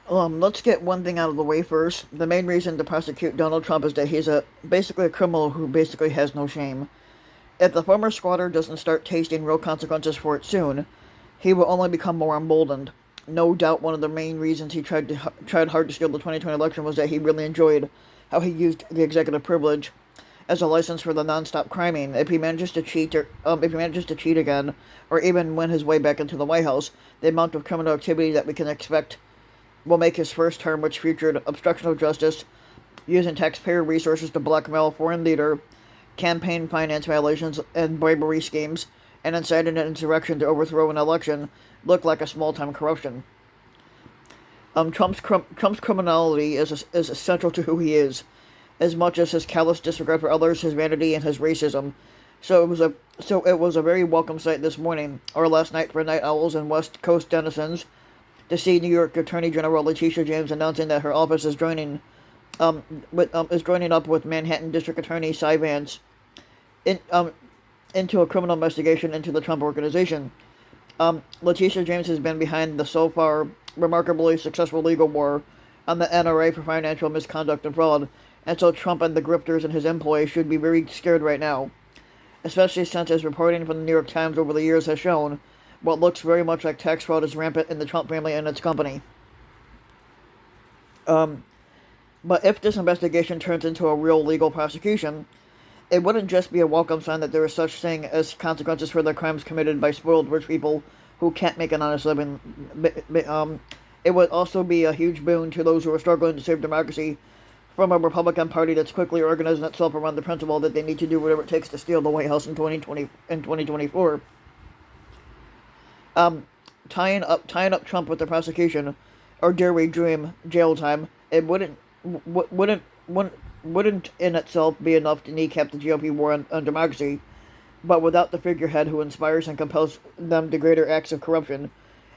Let's get one thing out of the way first. The main reason to prosecute Donald Trump is that he's basically a criminal who basically has no shame. If the former squatter doesn't start tasting real consequences for it soon, he will only become more emboldened. No doubt one of the main reasons he tried hard to steal the 2020 election was that he really enjoyed how he used the executive privilege as a license for the nonstop criming. If he manages to cheat again, or even win his way back into the White House, the amount of criminal activity that we can expect will make his first term, which featured obstruction of justice, using taxpayer resources to blackmail a foreign leader, campaign finance violations, and bribery schemes, and inciting an insurrection to overthrow an election, look like a small-time corruption. Trump's criminality is essential to who he is, as much as his callous disregard for others, his vanity, and his racism. So it was a very welcome sight this morning, or last night, for night owls and West Coast denizens, to see New York Attorney General Letitia James announcing that her office is joining up with Manhattan District Attorney Cy Vance in, into a criminal investigation into the Trump Organization. Letitia James has been behind the so far remarkably successful legal war on the NRA for financial misconduct and fraud, and so Trump and the grifters and his employees should be very scared right now, especially since, as reporting from the New York Times over the years has shown, what looks very much like tax fraud is rampant in the Trump family and its company. Um, but if this investigation turns into a real legal prosecution, it wouldn't just be a welcome sign that there is such thing as consequences for the crimes committed by spoiled rich people who can't make an honest living. It would also be a huge boon to those who are struggling to save democracy from a Republican Party that's quickly organizing itself around the principle that they need to do whatever it takes to steal the White House in 2024. Um, tying up Trump with the prosecution, or dare we dream jail time? It wouldn't in itself be enough to kneecap the GOP war on democracy, but without the figurehead who inspires and compels them to greater acts of corruption,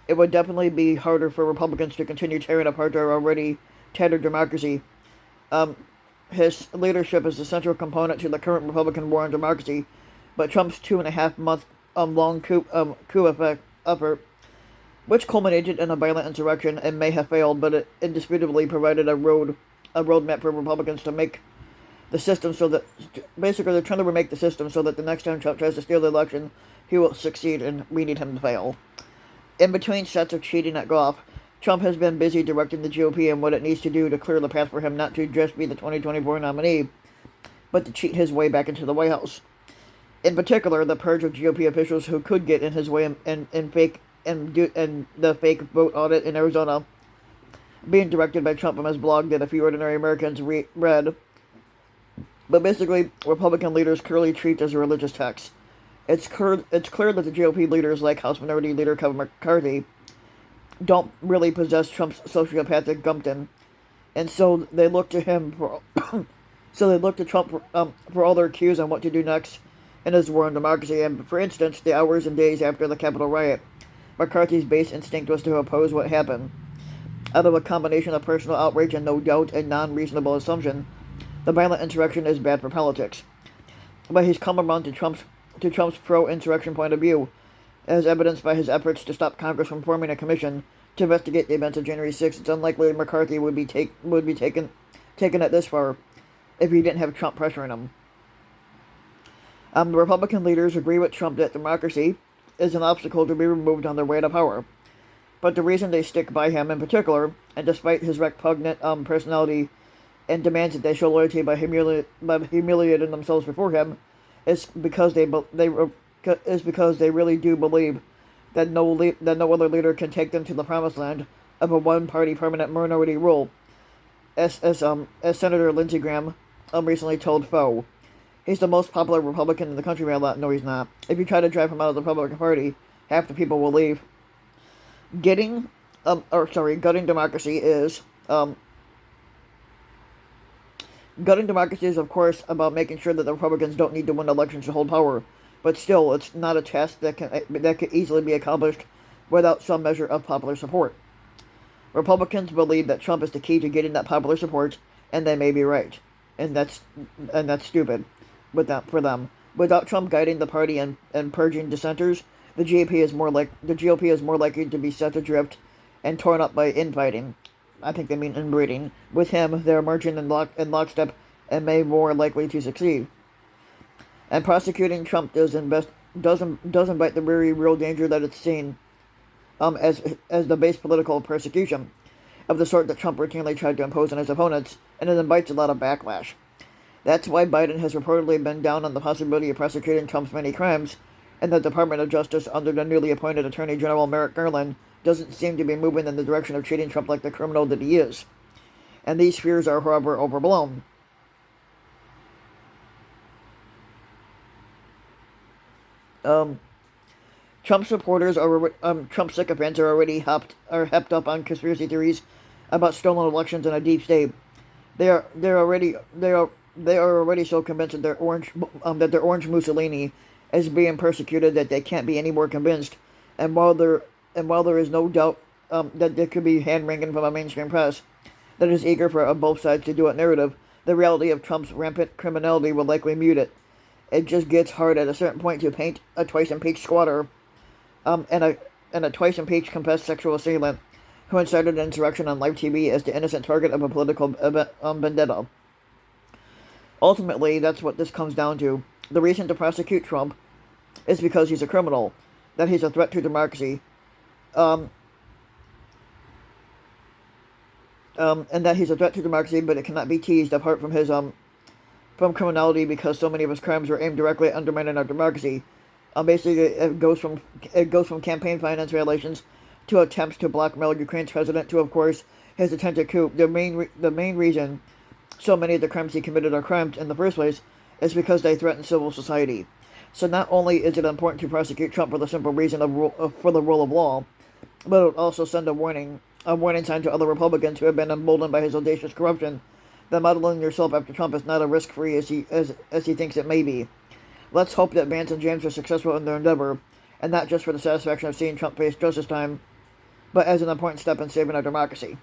it would definitely be harder for Republicans to continue tearing apart our already tattered democracy. Um, his leadership is a central component to the current Republican war on democracy, but Trump's 2.5 month long effort, which culminated in a violent insurrection and may have failed, but it indisputably provided a roadmap for Republicans to make the system so that basically they're trying to remake the system so that the next time Trump tries to steal the election, he will succeed, and we need him to fail. In between sets of cheating at golf, Trump has been busy directing the GOP and what it needs to do to clear the path for him not to just be the 2024 nominee, but to cheat his way back into the White House. In particular, the purge of GOP officials who could get in his way and the fake vote audit in Arizona, being directed by Trump from his blog that a few ordinary Americans read. But basically, Republican leaders clearly treat as a religious text. It's clear that the GOP leaders, like House Minority Leader Kevin McCarthy, don't really possess Trump's sociopathic gumption, and so they look to him for Trump for all their cues on what to do next in his war on democracy. And for instance, the hours and days after the Capitol riot, McCarthy's base instinct was to oppose what happened. Out of a combination of personal outrage and no doubt a non-reasonable assumption, the violent insurrection is bad for politics. But he's come around to Trump's pro-insurrection point of view, as evidenced by his efforts to stop Congress from forming a commission to investigate the events of January 6th. It's unlikely that McCarthy would be taken it this far if he didn't have Trump pressuring him. The Republican leaders agree with Trump that democracy is an obstacle to be removed on their way to power. But the reason they stick by him in particular, and despite his repugnant personality and demands that they show loyalty by humiliating themselves before him, is because they really do believe that no other leader can take them to the promised land of a one-party permanent minority rule, as Senator Lindsey Graham recently told Foe. He's the most popular Republican in the country by a lot. No, he's not. If you try to drive him out of the Republican Party, half the people will leave. Gutting democracy is Gutting democracy is, of course, about making sure that the Republicans don't need to win elections to hold power. But still, it's not a task that can easily be accomplished without some measure of popular support. Republicans believe that Trump is the key to getting that popular support, and they may be right, and that's stupid, for them. Without Trump guiding the party and purging dissenters, the GOP is more likely to be set adrift and torn up by infighting. I think they mean inbreeding, with him, they're emerging in lockstep and may more likely to succeed. And prosecuting Trump doesn't bite the very real danger that it's seen as the base political persecution of the sort that Trump routinely tried to impose on his opponents, and it invites a lot of backlash. That's why Biden has reportedly been down on the possibility of prosecuting Trump's many crimes, and the Department of Justice, under the newly appointed Attorney General Merrick Garland, doesn't seem to be moving in the direction of treating Trump like the criminal that he is. And these fears are, however, overblown. Um, Trump supporters Trump sycophants are already hepped up on conspiracy theories about stolen elections and a deep state. They are already so convinced that their orange Mussolini is being persecuted that they can't be any more convinced. And while there is no doubt that there could be hand wringing from a mainstream press that is eager for both sides to do it narrative, the reality of Trump's rampant criminality will likely mute it. It just gets hard at a certain point to paint a twice impeached squatter and a twice impeached confessed sexual assailant who incited an insurrection on live TV as the innocent target of a political vendetta. Ultimately, that's what this comes down to. The reason to prosecute Trump is because he's a criminal, that he's a threat to democracy, um, and that he's a threat to democracy, but it cannot be teased apart from his from criminality because so many of his crimes were aimed directly at undermining our democracy. Basically, it goes from campaign finance violations to attempts to blackmail Ukraine's president to, of course, his attempted coup. The main reason so many of the crimes he committed are crimes in the first place is because they threaten civil society. So not only is it important to prosecute Trump for the simple reason for the rule of law, but it would also send a warning sign to other Republicans who have been emboldened by his audacious corruption that modeling yourself after Trump is not as risk-free as he thinks it may be. Let's hope that Vance and James are successful in their endeavor, and not just for the satisfaction of seeing Trump face justice time, but as an important step in saving our democracy.